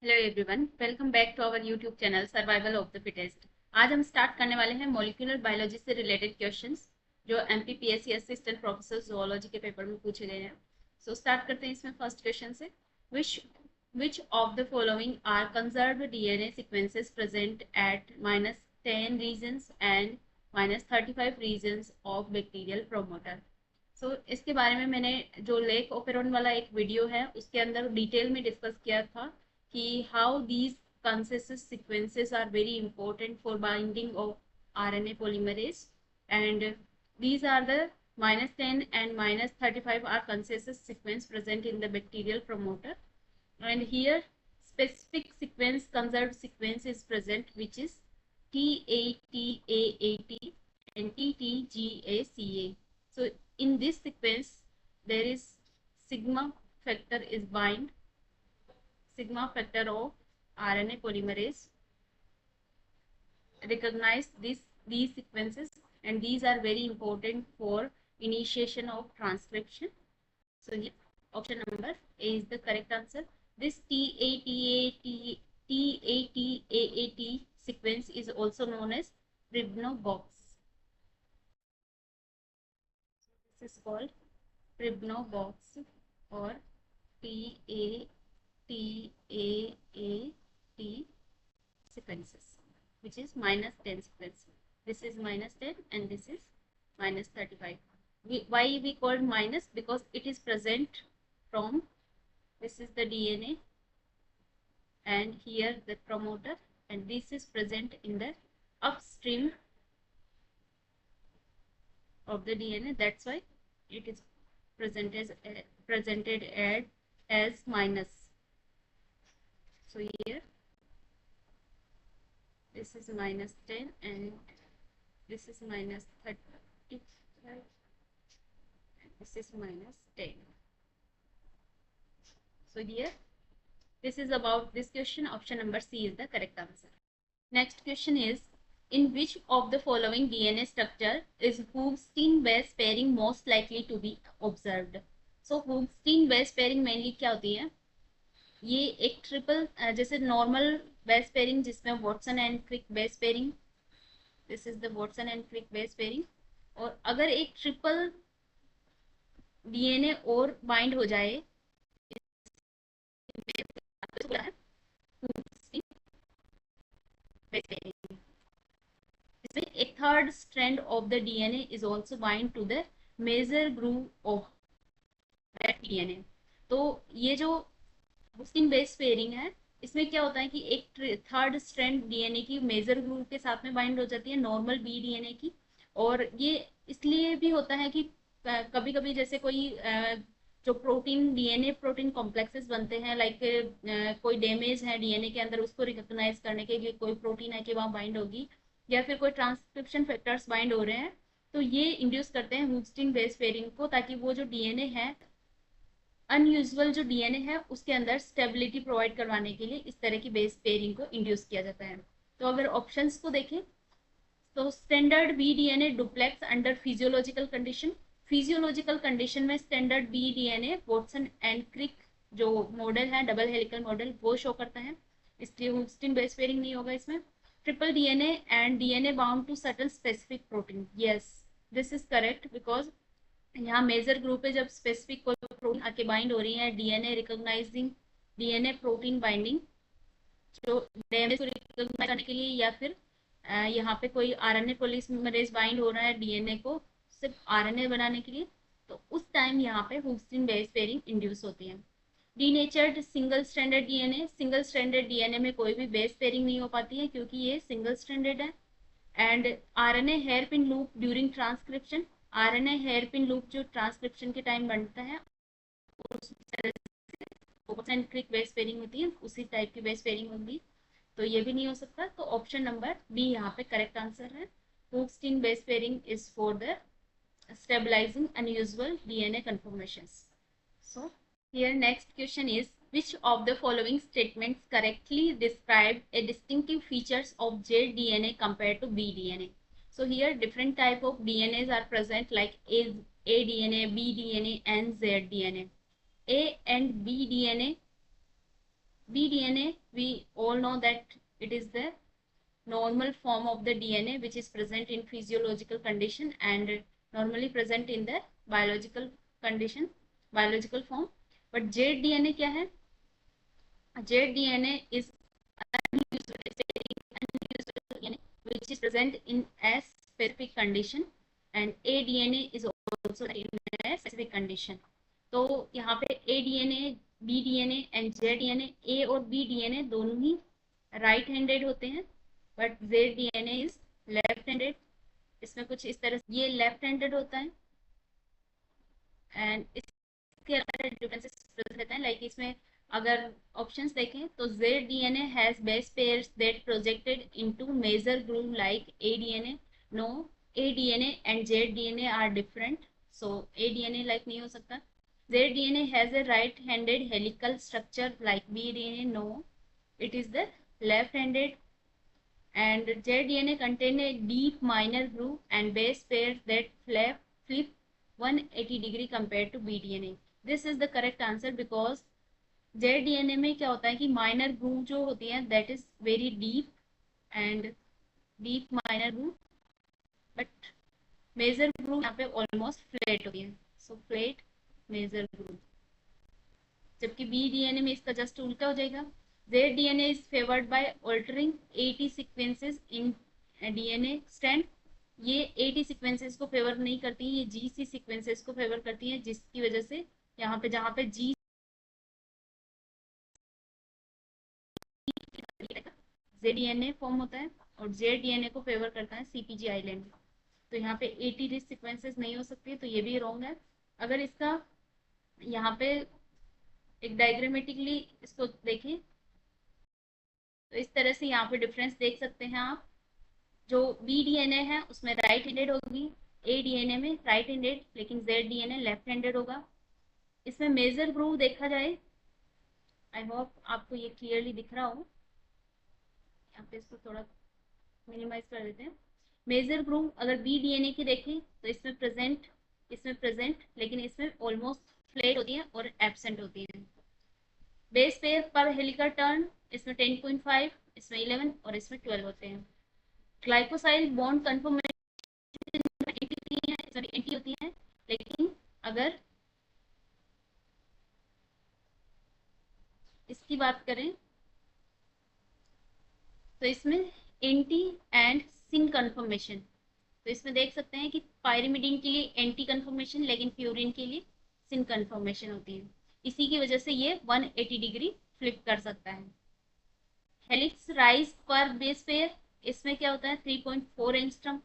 Hello everyone, welcome back to our YouTube channel survival of the fittest. आज हम start करने वाले हैं मॉलिक्यूलर बायोलॉजी से रिलेटेड क्वेश्चंस जो एमपीपीएससी असिस्टेंट प्रोफेसर जूलॉजी के पेपर में पूछे गए हैं। सो स्टार्ट करते हैं इसमें फर्स्ट क्वेश्चन से। Which of the following are conserved DNA sequences present at -10 regions and -35 regions of bacterial promoter. इसके बारे में मैंने जो लेक ओपेरॉन वाला एक वीडियो है उसके अंदर डिटेल में डिस्कस किया था कि how these consensus sequences are very important for binding of RNA polymerase, and these are the -10 and -35 are consensus sequence present in the bacterial promoter, and here specific sequence conserved sequence is present which is TATAAT and TTGACA. So in this sequence there is sigma factor is bind sigma factor of RNA polymerase recognize these sequences, and these are very important for initiation of transcription. So here, option number A is the correct answer. This TATAT sequence is also known as Pribno box. This is called Pribno box or TATAAT sequences, which is -10 sequence. This is -10 and this is -35. Why we called minus? Because it is present from, this is the DNA and here the promoter, and this is present in the upstream of the DNA. That's why it is presented as minus. So here this is -10 and this is -35 and this is -10. So here this is about this question. Option number C is the correct answer. Next question is, in which of the following DNA structure is Hoogsteen base pairing most likely to be observed? So Hoogsteen base pairing mainly क्या होती है? ये एक triple, जैसे normal base pairing जिसमें Watson and Crick base pairing, this is the Watson and Crick base pairing, और अगर एक ट्रिपल डीएनए और बाइंड हो जाए इसमें एक third strand of the DNA is also bind to the major groove of that DNA. तो ये जो हूस्टिन बेस पेयरिंग है, इसमें क्या होता है कि एक थर्ड स्ट्रैंड डीएनए की मेजर ग्रुप के साथ में बाइंड हो जाती है नॉर्मल बी डीएनए की, और ये इसलिए भी होता है कि कभी कभी जैसे कोई जो प्रोटीन डीएनए प्रोटीन कॉम्प्लेक्सेस बनते हैं, लाइक कोई डैमेज है डीएनए के अंदर, उसको रिकॉग्नाइज करने के लिए कोई प्रोटीन है कि वहाँ बाइंड होगी, या फिर कोई ट्रांसक्रिप्शन फैक्टर्स बाइंड हो रहे हैं, तो ये इंड्यूस करते हैं हूस्टिन बेस पेयरिंग को, ताकि वो जो डीएनए है अनयूजुअल जो डीएनए है उसके अंदर स्टेबिलिटी प्रोवाइड करवाने के लिए इस तरह की बेस पेयरिंग को इंड्यूस किया जाता है। तो अगर ऑप्शंस को देखें तो standard B DNA duplex under physiological condition में standard B DNA Watson and Crick जो मॉडल है डबल हेलिकल मॉडल वो शो करता है, इसलिए हूस्टिन बेस पेयरिंग नहीं होगा इसमें। Triple DNA and DNA bound to certain specific protein, yes this is correct, because यहाँ मेजर ग्रुप है जब स्पेसिफिक कोई प्रोटीन आके बाइंड हो रही है, DNA recognising DNA protein binding जो डैमेज को रिकॉग्नाइज करने के लिए, या फिर यहाँ पे कोई आरएनए पॉलीमरेज बाइंड हो रहा है डीएनए को सिर्फ आरएनए बनाने के लिए, तो उस टाइम यहाँ पे हूस्टिन बेस पेयरिंग इंड्यूस होती है। डीनेचर्ड सिंगल स्ट्रैंडेड डीएनए में कोई भी बेस पेयरिंग नहीं हो पाती है क्योंकि ये सिंगल स्ट्रैंडेड है। And RNA hairpin loop during transcription, RNA hairpin loop जो ट्रांसक्रिप्शन के टाइम बनता है क्रिक बेस पेयरिंग होती है, उसी टाइप की बेस पेयरिंग होगी, तो ये भी नहीं हो सकता। तो ऑप्शन नंबर बी यहाँ पे करेक्ट आंसर है। Hoogsteen base pairing is for the stabilizing unusual DNA conformations. So here next question is, which of the following statements correctly describe a distinctive features of Z-DNA compared to B-DNA? So here different type of DNAs are present like A-DNA, B-DNA and Z-DNA. A and B DNA bDNA, we all know that it is the normal form of the DNA which is present in physiological condition and normally present in the biological condition, biological form. But zDNA क्या है? zDNA is unusual DNA which is present in a specific condition and aDNA is also in a specific condition. तो यहाँ पे aDNA, bDNA and zDNA, A और bDNA दोनों ही right handed होते हैं, but zDNA is left handed. इसमें कुछ इस तरह ये लेफ्ट हैंडेड होता है एंड इसके अलावा डिफरेंसेस रहते हैं. लाइक इसमें अगर ऑप्शंस देखें तो zDNA has base pairs that projected into major groove like aDNA. No, aDNA and zDNA are different, so aDNA like नहीं हो सकता. zDNA has a right-handed helical structure like bDNA. No, it is the left-handed. And zDNA contain a deep minor groove and base pairs that flip 180 degree compared to bDNA. This is the correct answer because zDNA में क्या होता है कि minor groove जो होती है that is very deep and deep minor groove, but major groove यहाँ पे almost flat होती है. So flat major groove. जबकि bDNA में इसका जस्ट उल्टा हो जाएगा. zDNA is favored by altering 80 sequences in DNA strand. ये 80 सीक्वेंसेस को फेवर नहीं करती है, ये GC सीक्वेंसेस को फेवर करती है, जिसकी वजह से यहाँ पे जहाँ पे G zDNA फॉर्म होता है और zDNA को फेवर करता है CpG आइलैंड. तो यहाँ पे 80 सीक्वेंसेस नहीं हो सकती है, तो ये भी रॉन्ग है. अगर इसका यहाँ पे एक डायग्रामेटिकली इसको देखें तो इस तरह से यहाँ पे डिफरेंस देख सकते हैं आप. जो bDNA है उसमें राइट हैंडेड होगी, aDNA में राइट हैंडेड, लेकिन zDNA लेफ्ट हैंडेड होगा. इसमें मेजर ग्रूव देखा जाए, आई होप आपको ये क्लियरली दिख रहा हो. यहाँ पे इसको थोड़ा मिनिमाइज कर देते हैं. मेजर ग्रूव अगर bDNA की देखें तो इसमें प्रेजेंट लेकिन इसमें ऑलमोस्ट फ्लैट होती है और एब्सेंट होती है. बेस पेयर पर हेलिकल टर्न इसमें 10.5, इसमें 11 और इसमें 12 होते हैं. ग्लाइकोसाइल बॉन्ड कन्फर्मेशन एंटी होती है, लेकिन अगर इसकी बात करें तो इसमें एंटी एंड सिन कन्फर्मेशन. तो इसमें देख सकते हैं कि पायरिमिडीन के लिए एंटी कन्फर्मेशन लेकिन प्यूरिन के लिए सिन कन्फर्मेशन होती है. इसी की वजह से ये 180 डिग्री फ्लिप कर सकता है. हेलिक्स राइज पर बेस पेयर इसमें क्या होता है 3.4 एंगस्ट्रम,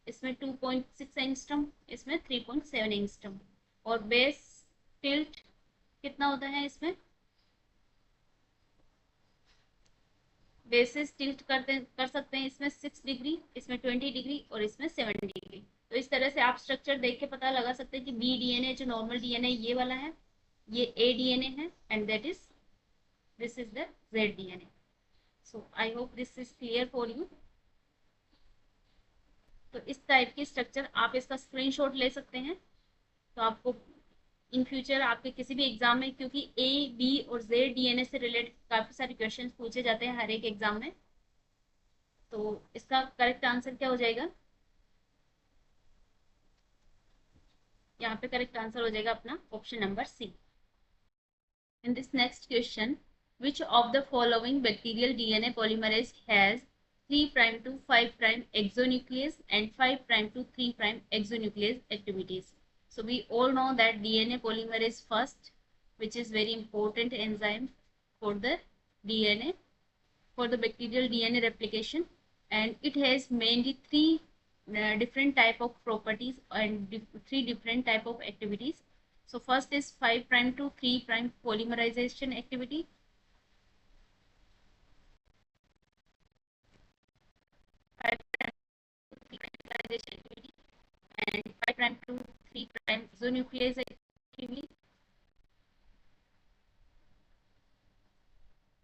इसमें 2.6 एंगस्ट्रम, इसमें 3.7 एंगस्ट्रम. और बेस टिल्ट कितना होता है इसमें, बेसिस टिल्ट कर सकते हैं इसमें 6 डिग्री, इसमें 20 डिग्री और इसमें 7 डिग्री. तो इस तरह से आप स्ट्रक्चर देख के पता लगा सकते हैं कि bDNA जो नॉर्मल DNA ये वाला है, ये aDNA है and that is this is the zDNA. So I hope this is clear for you. तो इस टाइप की स्ट्रक्चर आप इसका स्क्रीनशॉट ले सकते हैं. तो आपको इन फ्यूचर आपके किसी भी एग्जाम में, क्योंकि A, B और zDNA से रिलेटेड काफी सारे क्वेश्चन पूछे जाते हैं हर एक एग्जाम में, तो इसका करेक्ट आंसर क्या हो जाएगा, यहाँ पे करेक्ट आंसर हो जाएगा अपना option number C. In this next question, which of the following bacterial DNA polymerase has 3' to 5' exonuclease and 5' to 3' exonuclease activities? So we all know that DNA polymerase first, which is very important enzyme for the DNA, for the bacterial DNA replication, and it has mainly three different type of properties and three different type of activities. So first is 5' to 3' polymerization activity. And 5' to 3' isonuclease activity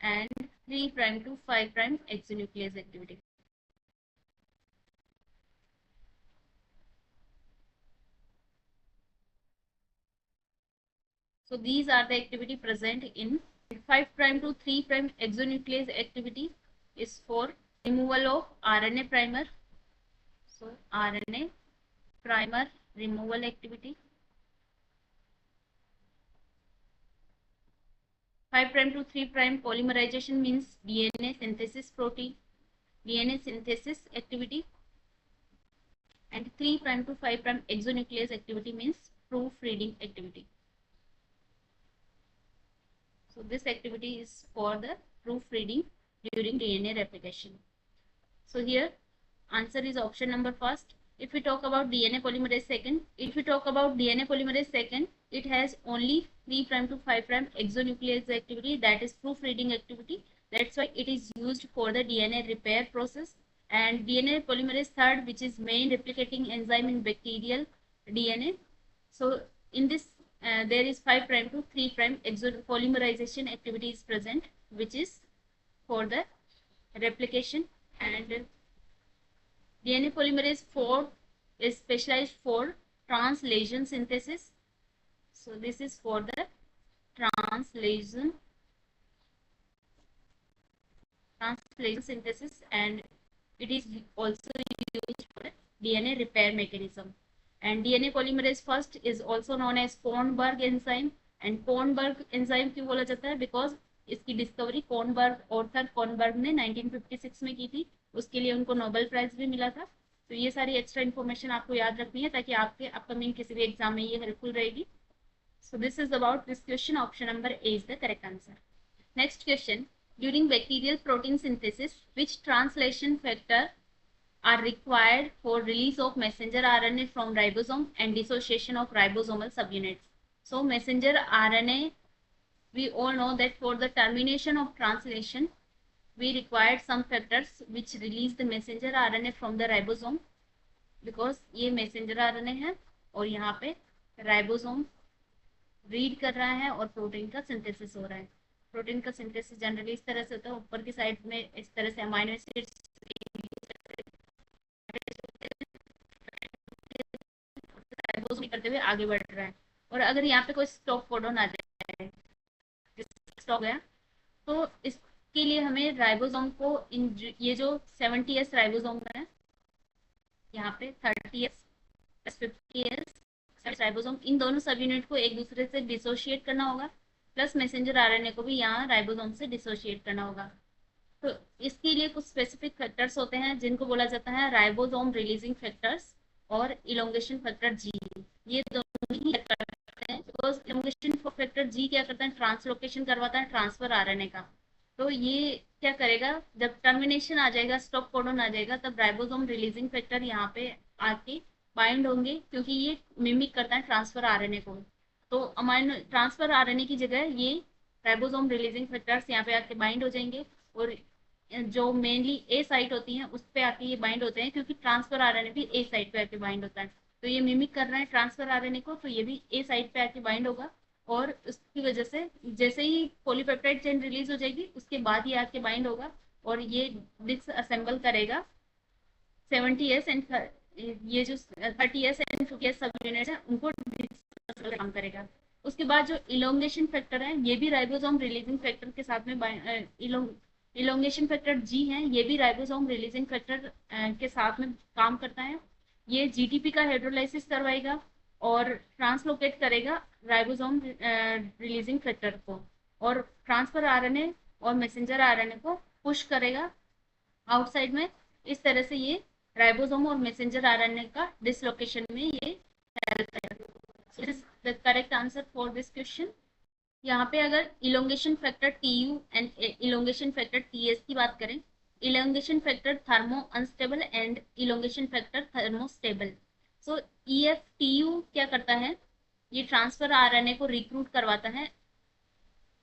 and 3' to 5' exonuclease activity. So these are the activity present in 5 prime to 3 prime exonuclease activity is for removal of RNA primer. So RNA primer removal activity. 5 prime to 3 prime polymerization means DNA synthesis protein, DNA synthesis activity. And 3 prime to 5 prime exonuclease activity means proofreading activity. So this activity is for the proofreading during DNA replication. So here answer is option number first. If we talk about DNA polymerase second, it has only 3 prime to 5 prime exonuclease activity, that is proofreading activity. That's why it is used for the DNA repair process. And DNA polymerase third, which is main replicating enzyme in bacterial DNA. So in this there is 5 prime to 3 prime polymerization activity is present, which is for the replication. And DNA polymerase 4 is specialized for translation synthesis. So this is for the translation synthesis, and it is also used for DNA repair mechanism. And DNA polymerase first is also known as Kornberg enzyme. And Kornberg enzyme क्यों बोला जाता है? Because इसकी discovery Arthur Kornberg ने 1956 में की थी, उसके लिए उनको नोबेल प्राइज भी मिला था. तो ये सारी एक्स्ट्रा इन्फॉर्मेशन आपको याद रखनी है ताकि आपके अपकमिंग किसी भी एग्जाम में ये हेल्पफुल रहेगी. So this is about this question. Option number A is the correct answer. Next question. During bacterial protein synthesis, which translation factor are required for release of messenger RNA from ribosome and dissociation of ribosomal subunits? So messenger RNA, we all know that for the termination of translation, we required some factors which release the messenger RNA from the ribosome, because ये messenger RNA है और यहाँ पे ribosome read कर रहा है और protein का सिंथेसिस हो रहा है. प्रोटीन का सिंथेसिस जनरली इस तरह से होता है, ऊपर की साइड में इस तरह से अमाइनो एसिड्स करते हुए आगे बढ़ रहा है. और अगर यहाँ पे कोई स्टॉप कोडॉन आ जाए, स्टॉप गया, तो इसके लिए हमें राइबोसोम को ये जो 70S राइबोसोम है, यहाँ पे 30S 50S राइबोसोम, इन दोनों सब यूनिट को एक दूसरे से डिसोशिएट करना होगा, प्लस मैसेंजर आरएनए को भी यहाँ राइबोसोम से डिसोशिएट करना होगा. तो इसके लिए कुछ स्पेसिफिक फैक्टर्स होते हैं जिनको बोला जाता है राइबोसोम रिलीजिंग फैक्टर्स और इलोंगेशन फैक्टर जी. ये दोनों ही करते हैं, बिकॉज इलोंगेशन फैक्टर जी क्या करता है? ट्रांसलोकेशन करवाता है ट्रांसफर आरएनए का. तो ये क्या करेगा? जब टर्मिनेशन आ जाएगा, स्टॉप कोडॉन आ जाएगा, तब राइबोसोम रिलीजिंग फैक्टर यहाँ पे आके बाइंड होंगे, क्योंकि ये मिमिक करता है ट्रांसफर आरएनए को. तो अमाइनो ट्रांसफर आरएनए की जगह ये राइबोसोम रिलीजिंग फैक्टर्स यहाँ पे आके बाइंड हो जाएंगे, और जो मेनली ए साइट होती हैं उस पे आके ये बाइंड होते हैं, क्योंकि ट्रांसफर आरएनए भी ए साइट पे आके बाइंड होता है. तो ये मिमिक कर रहा है ट्रांसफर आरएनए को, तो ये भी ए साइट पे आके बाइंड होगा, और उसकी वजह से जैसे ही पॉलीपेप्टाइड चेन रिलीज हो जाएगी उसके बाद ये आके बाइंड होगा और ये डिसअसेंबल करेगा 70S एंड ये जो 30S एंड 50S सब यूनिट है उनको काम करेगा. उसके बाद जो इलोंगेशन फैक्टर है, ये भी राइबोसोम रिलीजिंग फैक्टर के साथ में इलोंगेशन फैक्टर जी है, ये भी राइबोसोम रिलीजिंग फैक्टर के साथ में काम करता है. ये जीटीपी का हाइड्रोलाइसिस करवाएगा और ट्रांसलोकेट करेगा राइबोसोम रिलीजिंग फैक्टर को, और ट्रांसफर आरएनए और मैसेंजर आरएनए को पुश करेगा आउटसाइड में. इस तरह से ये राइबोसोम और मैसेंजर आरएनए का डिसलोकेशन में ये हेल्प करेगा. This is the correct answer for this question. यहाँ पे अगर elongation factor TU and elongation factor TS की बात करें, elongation factor thermo unstable and elongation factor thermostable. So EFTU क्या करता है? ये ट्रांसफर आरएनए को रिक्रूट करवाता है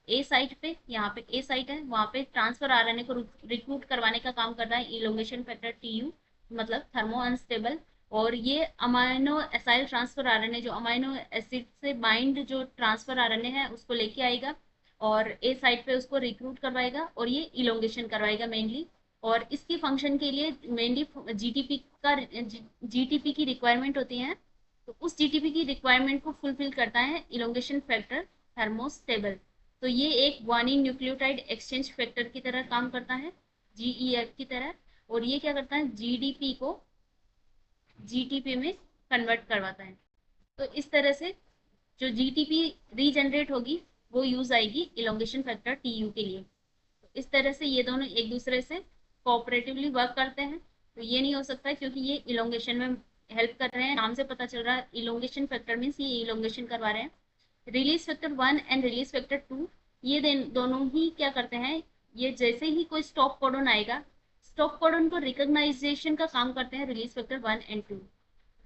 ए साइट पे, यहाँ पे ए साइट है, वहाँ पे ट्रांसफर आरएनए को रिक्रूट करवाने का काम कर रहा है इलोंगेशन फैक्टर टीयू, मतलब थर्मो अनस्टेबल. और ये अमाइनो एसाइल ट्रांसफर आरएनए, जो अमाइनो एसिड से बाइंड जो ट्रांसफर आरएनए है उसको लेके आएगा और ए साइट पे उसको रिक्रूट करवाएगा और ये इलोंगेशन करवाएगा मेनली. और इसकी फंक्शन के लिए मेनली जीटीपी की रिक्वायरमेंट होती है, तो उस जीटीपी की रिक्वायरमेंट को फुलफिल करता है इलोंगेशन फैक्टर थर्मोस्टेबल. तो ये एक ग्वानिन न्यूक्लियोटाइड एक्सचेंज फैक्टर की तरह काम करता है, GEF की तरह, और ये क्या करता है, GDP को GTP में कन्वर्ट करवाता है। तो इस तरह से जो GTP रीजनरेट होगी वो यूज आएगी इलोंगेशन फैक्टर TU के लिए। तो इस तरह से ये दोनों एक दूसरे से कोऑपरेटिवली वर्क करते हैं। तो ये नहीं हो सकता क्योंकि ये इलोंगेशन में हेल्प कर रहे हैं, नाम से पता चल रहा है इलोंगेशन फैक्टर मीन्स ये इलोंगेशन करवा रहे हैं। Release factor 1 and release factor 2 ये दोनों ही क्या करते हैं, ये जैसे ही कोई स्टॉप कोडन आएगा, स्टॉप कोडन को रिकॉग्नाइजेशन का काम करते हैं release factor 1 and 2।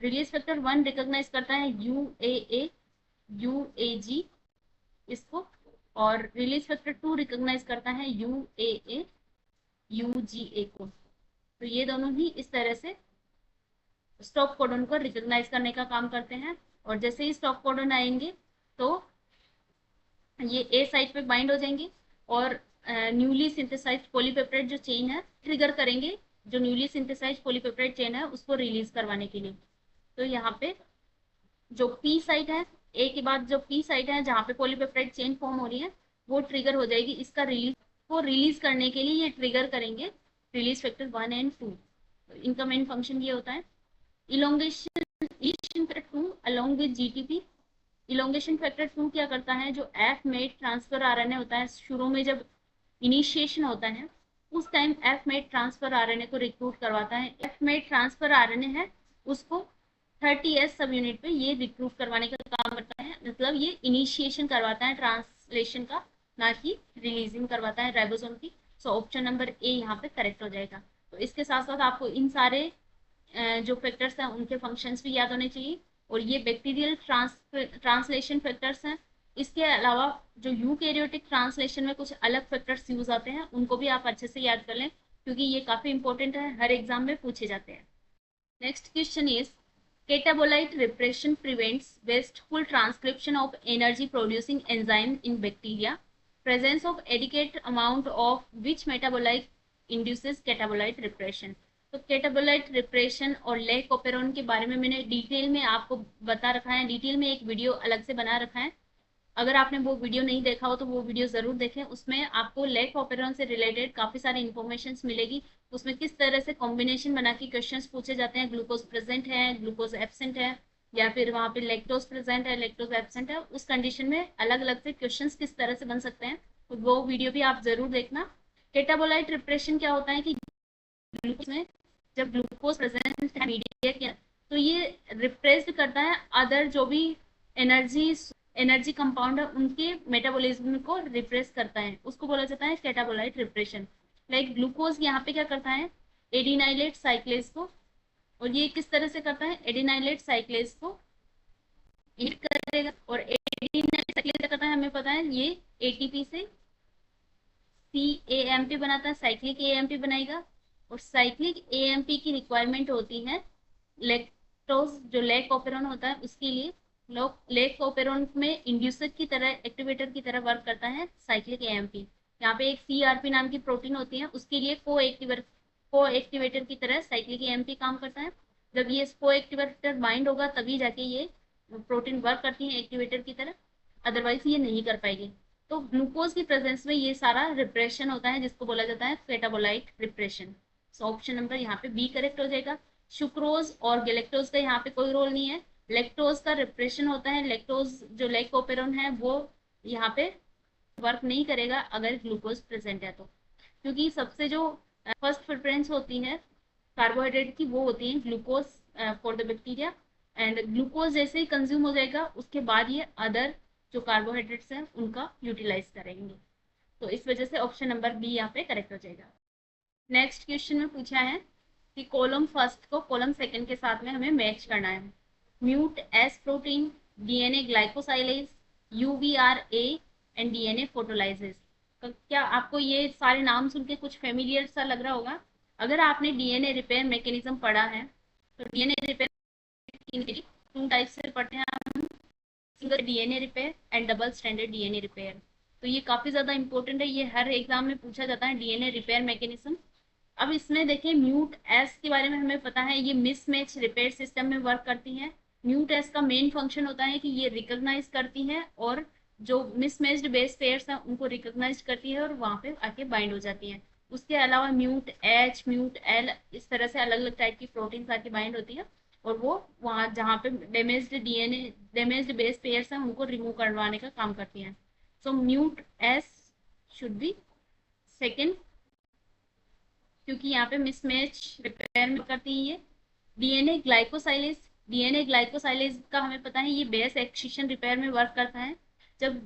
Release factor 1 recognise करता है UAA UAG इसको, और रिलीज फैक्टर 2 रिकॉग्नाइज करता है UAA UGA को। तो ये दोनों ही इस तरह से स्टॉप कोडन को रिकॉग्नाइज करने का काम करते हैं, और जैसे ही स्टॉप कोडन आएंगे तो ये ए साइट पे बाइंड हो जाएंगे और न्यूली सिंथेसाइज्ड पॉलीपेप्टाइड जो चेन है ट्रिगर करेंगे, जो न्यूली सिंथेसाइज्ड पॉलीपेप्टाइड चेन है उसको रिलीज करवाने के लिए। तो यहाँ पे जो पी साइट है, ए के बाद जो पी साइट है जहाँ पे पॉलीपेप्टाइड चेन फॉर्म हो रही है वो ट्रिगर हो जाएगी, इसका रिलीज करने के लिए ये ट्रिगर करेंगे रिलीज फैक्टर 1 एंड 2। तो इनका मेन फंक्शन ये होता है। Elongation factor 2 along with GTP, elongation factor 2 क्या करता है, जो एफ मेड ट्रांसफर RNA होता है शुरू में जब इनिशिएशन होता है उस time F made transfer RNA को रिक्रूट करवाता है। एफ मेड ट्रांसफर RNA है उसको 30S सब यूनिट पे ये रिक्रूट करवाने का काम करता है, मतलब ये इनिशिएशन करवाता है ट्रांसलेशन का, ना कि रिलीजिंग करवाता है राइबोसोम की। सो ऑप्शन नंबर ए यहाँ पे करेक्ट हो जाएगा। तो इसके साथ साथ आपको इन सारे जो फैक्टर्स हैं उनके फंक्शंस भी याद होने चाहिए, और ये बैक्टीरियल ट्रांसलेशन फैक्टर्स हैं। इसके अलावा जो यूकैरियोटिक ट्रांसलेशन में कुछ अलग फैक्टर्स यूज आते हैं उनको भी आप अच्छे से याद कर लें क्योंकि ये काफी इंपॉर्टेंट है, हर एग्जाम में पूछे जाते हैं। Next question is catabolite repression prevents wasteful transcription of energy producing enzyme in bacteria. Presence of adequate amount of which metabolite induces catabolite repression? तो कैटाबोलाइट रिप्रेशन और लेक ओपेरॉन के बारे में मैंने डिटेल में आपको बता रखा है, डिटेल में एक वीडियो अलग से बना रखा है। अगर आपने वो वीडियो नहीं देखा हो तो वो वीडियो जरूर देखें, उसमें आपको लेक ओपेरॉन से रिलेटेड काफी सारी इन्फॉर्मेशन मिलेगी। उसमें किस तरह से कॉम्बिनेशन बना के क्वेश्चंस पूछे जाते हैं, ग्लूकोज प्रेजेंट है, ग्लूकोज एब्सेंट है, या फिर वहाँ पे लैक्टोज प्रेजेंट है, लैक्टोज एब्सेंट है, उस कंडीशन में अलग अलग से क्वेश्चंस किस तरह से बन सकते हैं, तो वो वीडियो भी आप जरूर देखना। कैटाबोलाइट रिप्रेशन क्या होता है कि ग्लूकोज में जब ग्लूकोज प्रेजेंट है मीडिया के, तो ये रिप्रेस्ड करता है अदर जो भी एनर्जी कंपाउंड है उनके मेटाबॉलिज्म को रिप्रेस करता है, उसको बोला जाता है कैटाबोलाइट रिप्रेशन। लाइक ग्लूकोज यहाँ पे क्या करता है, एडिनाइलेट साइक्लेज को, और ये किस तरह से करता है, एडिनाइलेट साइक्लेज को हिट करेगा, और एडिनाइलेट साइक्लेज क्या करता है हमें पता है, ये ATP से CAMP बनाता है, साइक्लिक AMP बनाएगा, और साइक्लिक AMP की रिक्वायरमेंट होती है लैक्टोज जो लैक ओपेरॉन होता है उसके लिए। लैक ओपेरॉन में इंड्यूसर की तरह, एक्टिवेटर की तरह वर्क करता है साइक्लिक AMP। यहाँ पे एक CRP नाम की प्रोटीन होती है, उसके लिए को एक्टिवेटर की तरह साइक्लिक AMP काम करता है। जब ये को एक्टिवेटर बाइंड होगा तभी जाके ये प्रोटीन वर्क करती है एक्टिवेटर की तरह, अदरवाइज ये नहीं कर पाएगी। तो ग्लूकोज की प्रेजेंस में ये सारा रिप्रेशन होता है जिसको बोला जाता है कैटाबोलाइट रिप्रेशन। सो ऑप्शन नंबर यहाँ पे बी करेक्ट हो जाएगा। सुक्रोज और गैलेक्टोज का यहाँ पे कोई रोल नहीं है, लैक्टोज का रिप्रेशन होता है, लैक्टोज जो लैक ओपेरॉन है वो यहाँ पे वर्क नहीं करेगा अगर ग्लूकोज प्रेजेंट है तो, क्योंकि सबसे जो फर्स्ट प्रेफरेंस होती है कार्बोहाइड्रेट की वो होती है glucose for the bacteria, and glucose जैसे ही कंज्यूम हो जाएगा उसके बाद ये अदर जो कार्बोहाइड्रेट्स हैं उनका यूटिलाइज करेंगे। तो इस वजह से ऑप्शन नंबर बी यहाँ पे करेक्ट हो जाएगा। नेक्स्ट क्वेश्चन में पूछा है कि कॉलम फर्स्ट को कॉलम सेकंड के साथ में हमें मैच करना है। Mute S protein, DNA ग्लाइकोसाइलेज, UVRA and DNA फोटोलाइजेज। तो क्या आपको ये सारे नाम सुन के कुछ फेमिलियर सा लग रहा होगा? अगर आपने DNA रिपेयर मैकेनिज्म पढ़ा है तो DNA रिपेयर 2 टाइप से पढ़ते हैं हम, single DNA repair and double standard DNA repair. तो ये काफी ज्यादा इंपॉर्टेंट है, ये हर एग्जाम में पूछा जाता है DNA रिपेयर मैकेनिज्म। अब इसमें देखिए म्यूट एस के बारे में हमें पता है, ये मिसमैच रिपेयर सिस्टम में वर्क करती है। म्यूट एस का मेन फंक्शन होता है कि ये रिकॉग्नाइज करती है और जो मिसमैच्ड बेस पेयर्स हैं उनको रिकॉग्नाइज करती है और वहाँ पे आके बाइंड हो जाती है। उसके अलावा म्यूट एच, म्यूट एल, इस तरह से अलग अलग टाइप की प्रोटीन्स आके बाइंड होती है और वो वहाँ जहाँ पे damaged DNA, damaged base pairs हैं उनको रिमूव करवाने का काम करती हैं। So mut S should be second, क्योंकि यहाँ पे मिसमैच रिपेयर में करती है ये। डीएनए ग्लाइकोसाइलेज, डीएनए ग्लाइकोसाइलेज का हमें पता है ये बेस एक्सक्रीशन रिपेयर में वर्क करता है। जब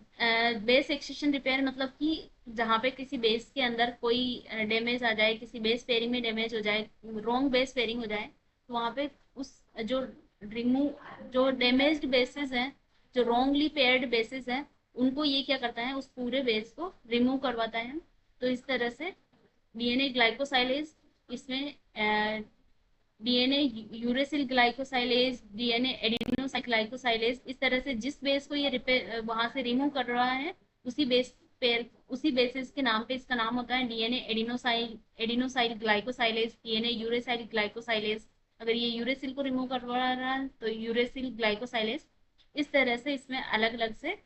बेस एक्सक्रीशन रिपेयर मतलब कि जहाँ पे किसी बेस के अंदर कोई डैमेज आ जाए, किसी बेस पेयरिंग में डैमेज हो जाए, रॉन्ग बेस पेयरिंग हो जाए, तो वहाँ पे उस जो रिमूव जो डैमेज्ड बेसिस हैं, जो रॉन्गली पेयर्ड बेसिस हैं, उनको ये क्या करता है, उस पूरे बेस को रिमूव करवाता है। तो इस तरह से डीएनए ग्लाइकोसाइलेज, इसमें डीएनए यूरेसिल ग्लाइकोसाइलेज, डीएनए एडिनोसाइल ग्लाइकोसाइलेज, इस तरह से जिस बेस को ये रिपेयर वहां से रिमूव कर रहा है, उसी बेस पेयर, उसी बेसिस के नाम पे इसका नाम होता है डीएनए एडिनोसाइल, एडिनोसाइल ग्लाइकोसाइलेज, डीएनए यूरेसाइल ग्लाइकोसाइलेज। अगर ये यूरेसिल को रिमूव कर रहा है तो यूरेसिल ग्लाइकोसाइलेज। इस तरह से इसमें अलग अलग से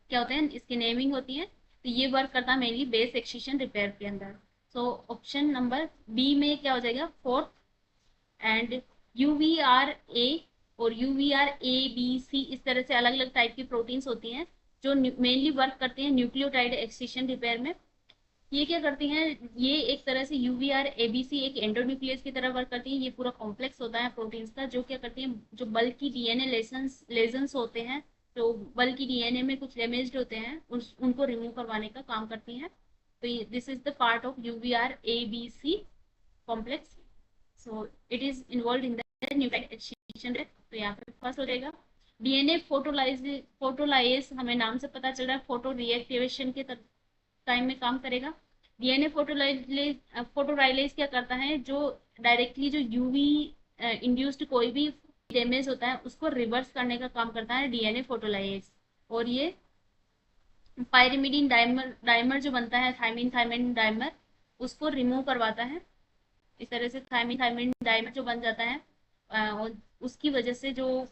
क्या होते हैं, इसकी नेमिंग होती है। तो ये वर्क करता है मेनली बेस एक्सक्रीशन रिपेयर के अंदर। सो ऑप्शन नंबर बी में क्या हो जाएगा, फोर्थ। एंड UVRA और UVRABC, इस तरह से अलग अलग टाइप की प्रोटीन्स होती हैं जो मेनली वर्क करती हैं न्यूक्लियोटाइड एक्सक्रीशन रिपेयर में। ये क्या करती हैं, ये एक तरह से UVRABC एक एंडोन्यूक्लियस की तरह वर्क करती है। ये पूरा कॉम्प्लेक्स होता है प्रोटीन्स का, जो क्या करती हैं, जो बल्कि डीएनए लेजन्स होते हैं, जो बल्कि डीएनए में कुछ डैमेज्ड होते हैं, उनको रिमूव करवाने का काम करती हैं। तो this is the part of UVRABC complex. So it is involve in the nucleotide excretion rate. तो यहाँ पे फर्स्ट हो जाएगा डीएनए फोटोलाइज, फोटोलाइज हमें नाम से पता चल रहा है फोटो रिएक्टिवेशन के टाइम में काम करेगा। डीएनए फोटोराइलेज क्या करता है, जो डायरेक्टली जो यूवी इंड्यूस्ड कोई भी डैमेज होता है उसको रिवर्स करने का काम करता है डीएनए फोटोलाइज। और ये पायरिमिडीन डाइमर, डाइमर जो बनता है थायमिन थायमिन डाइमर, उसको रिमूव करवाता है। इस तरह से थायमिन थायमिन डाइमर जो बन जाता है, और उसकी वजह से जो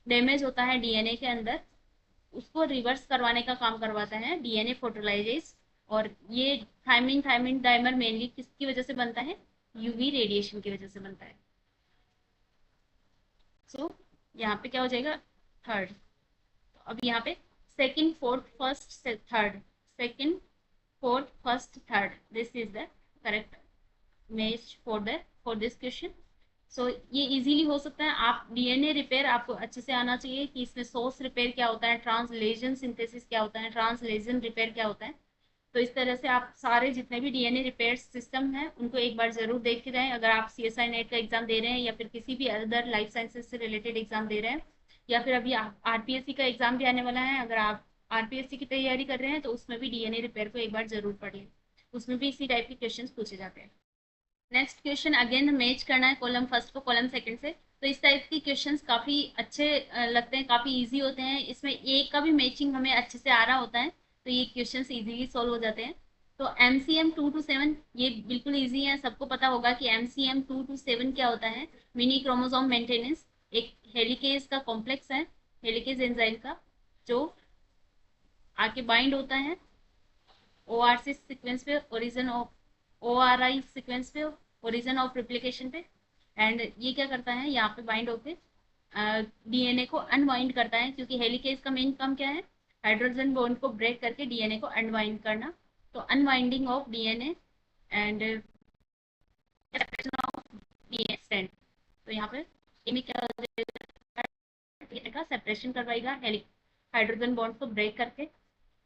डैमेज होता है डीएनए के अंदर, उसको रिवर्स करवाने का काम करवाता है डीएनए फोटोलाइजेज। और ये थायमिन थायमिन डाइमर मेनली किसकी वजह से बनता है, यूवी रेडिएशन की वजह से बनता है। सो यहाँ पे क्या हो जाएगा, थर्ड। तो अब यहाँ पे second fourth first third, second fourth first third, this is the correct match for this question. So ये इजीली हो सकता है। आप डीएनए रिपेयर आपको अच्छे से आना चाहिए कि इसमें सोर्स रिपेयर क्या होता है, ट्रांसलेशन सिंथेसिस क्या होता है, ट्रांसलेशन रिपेयर क्या होता है। तो इस तरह से आप सारे जितने भी डीएनए रिपेयर सिस्टम हैं उनको एक बार जरूर देख के जाएं। अगर आप CSI नेट का एग्जाम दे रहे हैं या फिर किसी भी अदर लाइफ साइंसेज से रिलेटेड एग्जाम दे रहे हैं, या फिर अभी RPSC का एग्जाम भी आने वाला है, अगर आप RPSC की तैयारी कर रहे हैं तो उसमें भी डीएनए रिपेयर को एक बार जरूर पढ़िए, उसमें भी इसी टाइप के क्वेश्चन पूछे जाते हैं। नेक्स्ट क्वेश्चन अगेन मैच करना है कॉलम फर्स्ट को कॉलम सेकंड से। तो इस टाइप के क्वेश्चंस काफी अच्छे लगते हैं, काफी इजी होते हैं। इसमें एक का भी मैचिंग हमें अच्छे से आ रहा होता है तो ये क्वेश्चंस इजीली सॉल्व हो जाते हैं। तो MCM 2 to 7 ये बिल्कुल इजी है, सबको पता होगा कि MCM 2 to 7 क्या होता है, मिनी क्रोमोसोम मेंटेनेंस। एक हेलिकेज का कॉम्प्लेक्स है, हेलिकेज एंजाइम का, जो आके बाइंड होता है ORC सीक्वेंस पे, ओरिजिन ऑफ ORI सीक्वेंस पे, ओरिजिन ऑफ रिप्लिकेशन पे। एंड ये क्या करता है, यहाँ पे बाइंड होके डीएनए को अनवाइंड करता है, क्योंकि हेलिकेज का मेन काम क्या है, हाइड्रोजन बॉन्ड को ब्रेक करके डीएनए को अनवाइंड करना। तो unwinding of DNA end of DNA. तो यहाँ पे इन्हें क्या हो जाएगा, डीएनए का सेपरेशन करवाएगा हाइड्रोजन बॉन्ड को ब्रेक करके।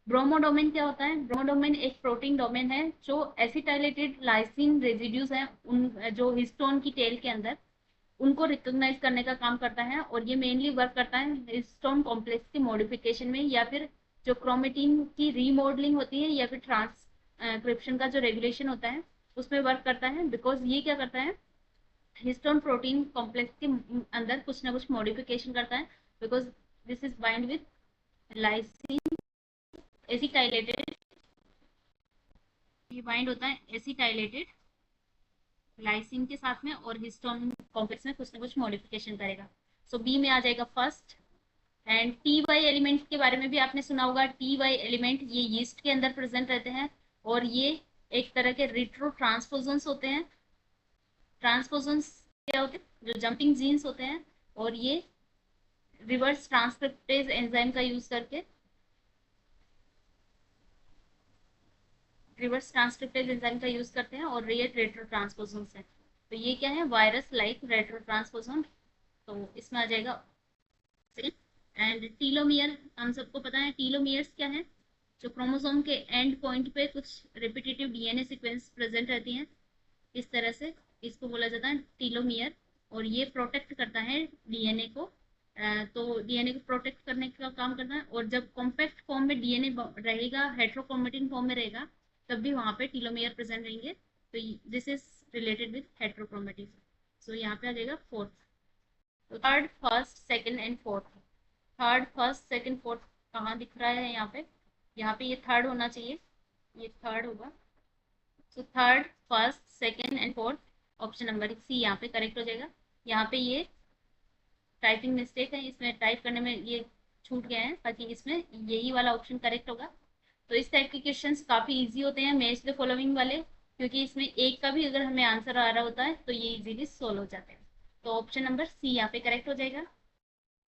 ब्रोमोडोमेन क्या होता है, ब्रोमोडोमेन एक प्रोटीन डोमेन है जो एसिटाइलेटेड लाइसिन रेजिड्यूज हैं उन जो हिस्टोन की टेल के अंदर, उनको रिकॉग्नाइज करने का काम करता है। और ये मेनली वर्क करता है हिस्टोन कॉम्प्लेक्स की मॉडिफिकेशन में, या फिर जो क्रोमेटिन की रीमॉडलिंग होती है, या फिर ट्रांसक्रिप्शन का जो रेगुलेशन होता है उसमें वर्क करता है। बिकॉज ये क्या करता है, हिस्टोन प्रोटीन कॉम्प्लेक्स के अंदर कुछ ना कुछ मॉडिफिकेशन करता है। Because this is bind with lysine acetylated, ये बाइंड होता है एसिटाइलेटेड लाइसिन के साथ में, और हिस्टोन कॉम्प्लेक्स में कुछ ना कुछ मॉडिफिकेशन करेगा। सो बी में आ जाएगा first and T Y element के बारे में भी आपने सुना होगा। टी वाई एलिमेंट ये यीस्ट के अंदर प्रेजेंट रहते हैं और ये एक तरह के रिट्रो ट्रांसपोजन्स होते हैं। ट्रांसपोजन्स क्या होते हैं? जो जंपिंग जीन्स होते हैं, और ये रिवर्स ट्रांसक्रिप्टेज एंजाइम का यूज करके रिवर्स ट्रांसक्रिप्टेज एंजाइम का यूज करते हैं और ये रेट्रो ट्रांसपोजन्स है। तो ये क्या है? Virus like retrotransposon. तो इसमें आ जाएगा। एंड टीलोमियर, हम सबको पता है टीलोमियर्स क्या है। जो क्रोमोसोम के एंड पॉइंट पे कुछ रिपीटेटिव डीएनए सीक्वेंस प्रेजेंट रहती हैं, इस तरह से इसको बोला जाता है टीलोमियर। और ये प्रोटेक्ट करता है डीएनए को। तो डीएनए को प्रोटेक्ट करने का काम करता है। और जब कॉम्पैक्ट फॉर्म में डीएनए रहेगा, हेट्रोक्रोमेटिन फॉर्म में रहेगा, तब भी वहाँ पे टीलोमियर प्रेजेंट रहेंगे। तो this is related with heterochromatin. So यहाँ पे आ जाएगा फोर्थ। तो third, first, second and fourth. Third, first, second, fourth कहाँ दिख रहा है? यहाँ पे। यहाँ पे ये थर्ड होना चाहिए, ये थर्ड होगा। So third, first, second and fourth, option number C यहाँ पे करेक्ट हो जाएगा। यहाँ पे ये टाइपिंग मिस्टेक है, इसमें टाइप करने में ये छूट गए हैं, बाकी इसमें यही वाला ऑप्शन करेक्ट होगा। तो इस टाइप के क्वेश्चंस काफी इजी होते हैं, मैच द फॉलोइंग वाले, क्योंकि इसमें एक का भी अगर हमें आंसर आ रहा होता है तो ये इजीली सोल्व हो जाते हैं। तो ऑप्शन नंबर सी यहाँ पे करेक्ट हो जाएगा।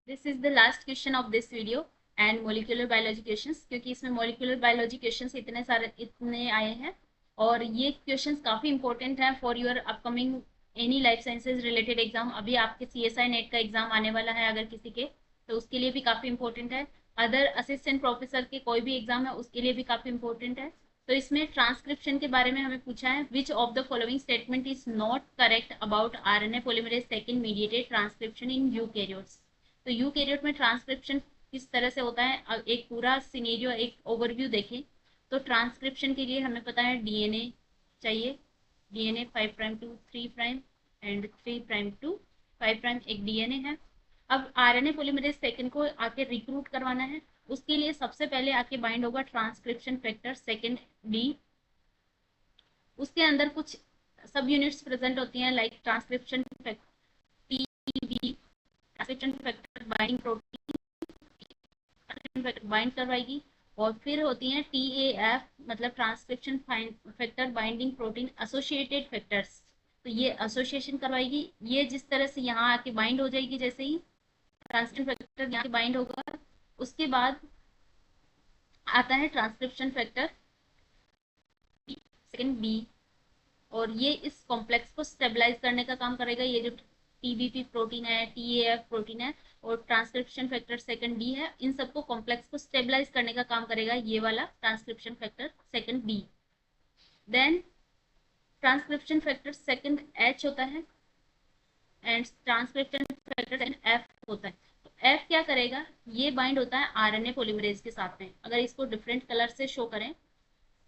This is the last question of this video and molecular biology questions, क्योंकि इसमें मोलिकुलर बायोलॉजी क्वेश्चंस इतने आए हैं और ये क्वेश्चंस काफी इंपॉर्टेंट है for your upcoming any life sciences related exam. अभी आपके CSI नेट का एग्जाम आने वाला है अगर किसी के, तो उसके लिए भी काफी इंपॉर्टेंट है। अदर असिस्टेंट प्रोफेसर के कोई भी एग्जाम है उसके लिए भी काफी इंपॉर्टेंट है। तो इसमें ट्रांसक्रिप्शन के बारे में हमें पूछा है, विच of the following statement is not correct about RNA polymerase second mediated transcription in eukaryotes. तो यूकैरियोट में ट्रांसक्रिप्शन किस तरह से होता है, एक पूरा सिनेरियो, एक ओवरव्यू देखें तो ट्रांसक्रिप्शन के लिए हमें पता है डीएनए चाहिए। DNA 5 prime to 3 prime and 3 prime to 5 prime एक डीएनए है। अब आरएनए पॉलीमरेज सेकंड को आके रिक्रूट करवाना है, उसके लिए सबसे पहले आके बाइंड होगा ट्रांसक्रिप्शन फैक्टर सेकंड डी। उसके अंदर कुछ सब यूनिट्स प्रेजेंट होती हैं, like transcription factor TB, transcription factor binding protein bind करवाएगी। और फिर होती हैं TAF, मतलब transcription factor binding protein associated factors. तो ये एसोसिएशन करवाएगी, ये जिस तरह से यहाँ आके बाइंड हो जाएगी, जैसे ही ट्रांसक्रिप्शन फैक्टर यहाँ बाइंड होगा, उसके बाद आता है ट्रांसक्रिप्शन फैक्टर सेकंड बी, और ये इस कॉम्प्लेक्स को स्टेबलाइज करने का काम करेगा। ये जो TBP प्रोटीन है, TAF प्रोटीन है और ट्रांसक्रिप्शन फैक्टर सेकंड डी है, इन सबको कॉम्प्लेक्स को स्टेबलाइज करने का काम करेगा ये वाला transcription factor second B. Then transcription factor second H होता है and transcription factor second F होता है। तो F क्या करेगा? ये बाइंड होता है RNA पॉलीमरेज के साथ में। अगर इसको डिफरेंट कलर से शो करें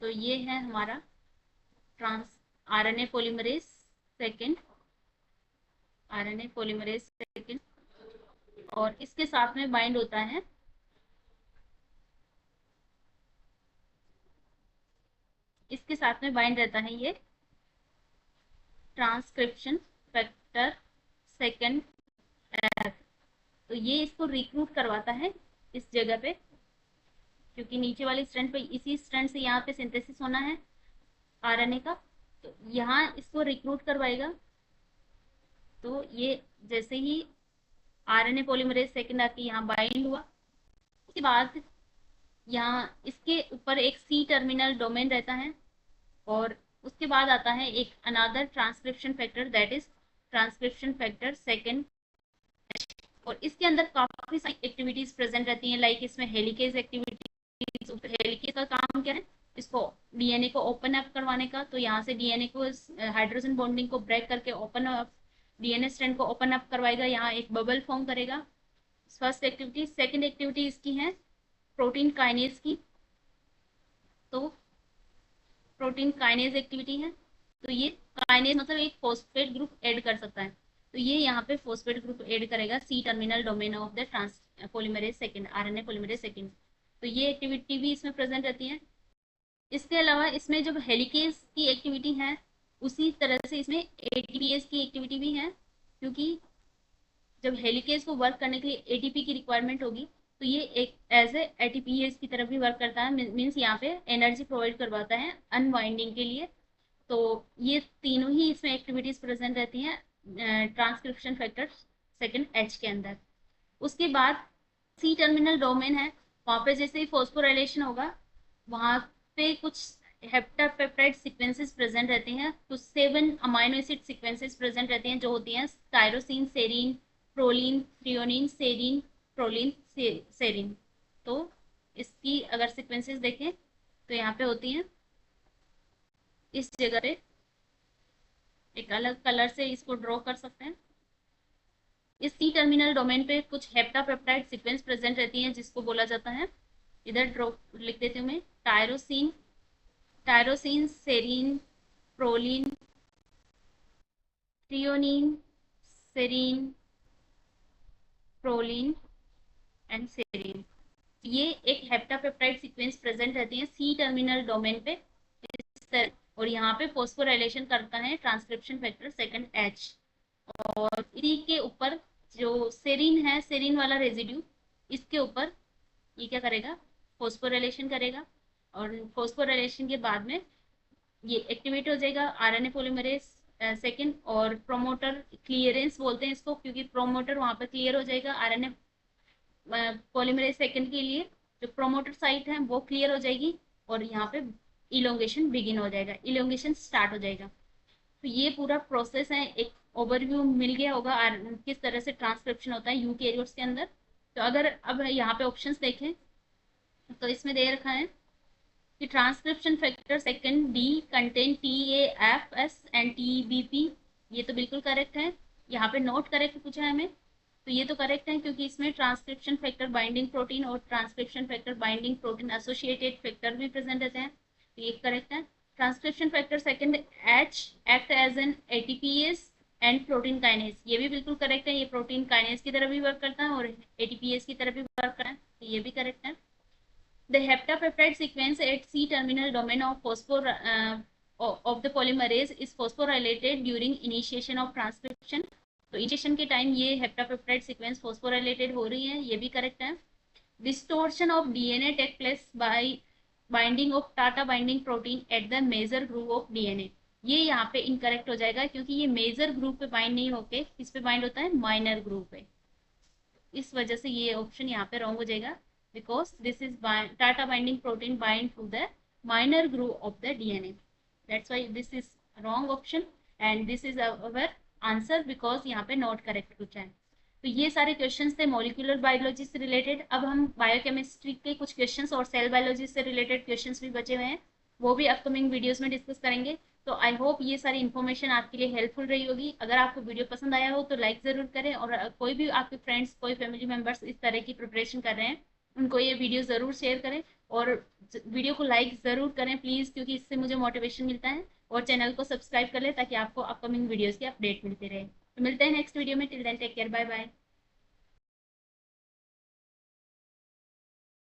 तो ये है हमारा RNA polymerase second, RNA polymerase second, और इसके साथ में बाइंड होता है इसके साथ में बाइंड रहता है ये ट्रांसक्रिप्शन फैक्टर सेकंड F। तो ये इसको रिक्रूट करवाता है इस जगह पे, क्योंकि नीचे वाली स्ट्रैंड पे, इसी स्ट्रैंड से यहाँ पे सिंथेसिस होना है RNA का, तो यहाँ इसको रिक्रूट करवाएगा। तो ये जैसे ही RNA पॉलीमरेज सेकंड आके यहाँ बाइंड हुआ, उसके बाद यहाँ इसके ऊपर एक C टर्मिनल डोमेन रहता है, और उसके बाद आता है एक another transcription factor, that is transcription factor second. और इसके अंदर काफी सारी एक्टिविटीज प्रेजेंट रहती हैं, लाइक इसमें हेलिकेज एक्टिविटीज। हेलिकेज का काम क्या है? इसको डीएनए को ओपन अप करवाने का। तो यहाँ से डीएनए को हाइड्रोजन बॉन्डिंग को ब्रेक करके ओपन अप, डीएनए स्ट्रैंड को ओपन अप करवाएगा, यहाँ एक बबल फॉर्म करेगा। First activity. सेकंड एक्टिविटी इसकी है प्रोटीन काइनेज की। तो प्रोटीन काइनेज एक्टिविटी है, तो ये काइनेज मतलब एक फॉस्फेट ग्रुप ऐड कर सकता है, तो ये यहाँ पे फॉस्फेट ग्रुप ऐड करेगा C terminal domain of the trans polymerase second, RNA polymerase second. तो ये एक्टिविटी भी इसमें प्रेजेंट रहती है। इसके अलावा इसमें जब हेलिकेज की एक्टिविटी है, उसी तरह से इसमें ATPase की एक्टिविटी भी है, क्योंकि जब हेलिकेज को वर्क करने के लिए ATP की रिक्वायरमेंट होगी, तो ये एक एज ए एटीपीएस की तरफ भी वर्क करता है, मीन्स यहाँ पे एनर्जी प्रोवाइड करवाता है अनवाइंडिंग के लिए। तो ये तीनों ही इसमें एक्टिविटीज प्रेजेंट रहती हैं ट्रांसक्रिप्शन फैक्टर सेकंड एच के अंदर। उसके बाद सी टर्मिनल डोमेन है, वहाँ पे जैसे ही फॉस्फोराइलेशन होगा वहाँ पे कुछ हेप्टापेप्टाइड सीक्वेंसेस प्रेजेंट रहते हैं, कुछ 7 अमाइनो एसिड सीक्वेंसेस प्रेजेंट रहते हैं जो होती हैं tyrosine, serine, proline, threonine, serine, proline, serine. तो इसकी अगर सीक्वेंसेस देखें तो यहाँ पे होती हैं इस जगह पे, एक अलग कलर से इसको ड्रॉ कर सकते हैं। इस सी टर्मिनल डोमेन पे कुछ हेप्टापेप्टाइड सीक्वेंस प्रेजेंट रहती हैं जिसको बोला जाता है, इधर ड्रॉ लिख देती हूँ मैं, tyrosine, tyrosine, serine, proline, threonine, serine, proline and serine. ये एक हेप्टापेप्टाइड सीक्वेंस प्रेजेंट रहती है सी टर्मिनल डोमेन पे इस तरह, और यहाँ पे फॉस्फोराइलेशन करता है ट्रांसक्रिप्शन फैक्टर सेकंड एच। और इसी के ऊपर जो सेरीन है, सेरीन वाला रेजिड्यू, इसके ऊपर ये क्या करेगा, फॉस्फोराइलेशन करेगा, और फॉस्फोराइलेशन के बाद में ये एक्टिवेट हो जाएगा आरएनए पॉलीमरेज सेकंड, और प्रोमोटर क्लियरेंस बोलते हैं इसको, क्योंकि प्रोमोटर वहां पर क्लियर हो जाएगा आरएनए पॉलीमरेज सेकंड के लिए, जो प्रोमोटर साइट है वो क्लियर हो जाएगी, और यहाँ पे इलोंगेशन बिगिन हो जाएगा, इलोंगेशन स्टार्ट हो जाएगा। तो ये पूरा प्रोसेस है, एक ओवरव्यू मिल गया होगा किस तरह से ट्रांसक्रिप्शन होता है यूकेरियोट्स के अंदर। तो अगर अब यहाँ पे ऑप्शंस देखें तो इसमें दे रखा है कि transcription factor second D contain TAFS and TBP। ये तो बिल्कुल करेक्ट है, यहाँ पे नोट करेक्ट पूछा है हमें, तो ये तो करेक्ट है क्योंकि इसमें ट्रांसक्रिप्शन फैक्टर बाइंडिंग प्रोटीन और transcription factor binding protein associated factor भी प्रेजेंट रहते हैं, तो ये करेक्ट है। Transcription factor second H act as an ATPase and protein kinase, ये भी बिल्कुल करेक्ट है, ये प्रोटीन काइनेज की तरह भी वर्क करता है और ATPase की तरह भी वर्क करता है, तो ये भी करेक्ट है। The heptapeptide sequence at C-terminal domain of of the polymerase is phosphorylated during initiation of transcription। तो इनिशिएशन के टाइम ये हेप्टापेप्टाइड सीक्वेंस फॉस्फोराइलेटेड हो रही है, ये भी करेक्ट है। Distortion of DNA take place by binding of TATA binding protein at the major group of DNA, ये यहाँ पे इनकरेक्ट हो जाएगा क्योंकि ये मेजर ग्रुप पे बाइंड नहीं होके किस पे बाइंड होता है, माइनर ग्रुप पे, इस वजह से ये ऑप्शन यहाँ पे रॉन्ग हो जाएगा, because this is Tata binding protein bind to the minor groove of the DNA. That's why this is wrong option and this is our answer because यहाँ पे not correct पूछा है। तो ये सारे क्वेश्चंस थे मॉलिक्यूलर बायोलॉजी से related. अब हम बायोकेमिस्ट्री के कुछ क्वेश्चंस और सेल बायोलॉजी से रिलेटेड क्वेश्चंस भी बचे हुए हैं, वो भी अपकमिंग वीडियोस में डिस्कस करेंगे। तो आई होप ये सारी इन्फॉर्मेशन आपके लिए हेल्पफुल रही होगी। अगर आपको वीडियो पसंद आया हो तो लाइक ज़रूर करें, और कोई भी आपके फ्रेंड्स, कोई फैमिली मेम्बर्स इस तरह की प्रिपरेशन कर रहे हैं उनको ये वीडियो ज़रूर शेयर करें, और वीडियो को लाइक ज़रूर करें प्लीज़, क्योंकि इससे मुझे मोटिवेशन मिलता है। और चैनल को सब्सक्राइब कर लें ताकि आपको अपकमिंग वीडियोज़ की अपडेट मिलती रहे। तो मिलते हैं नेक्स्ट वीडियो में, till then take care, bye bye.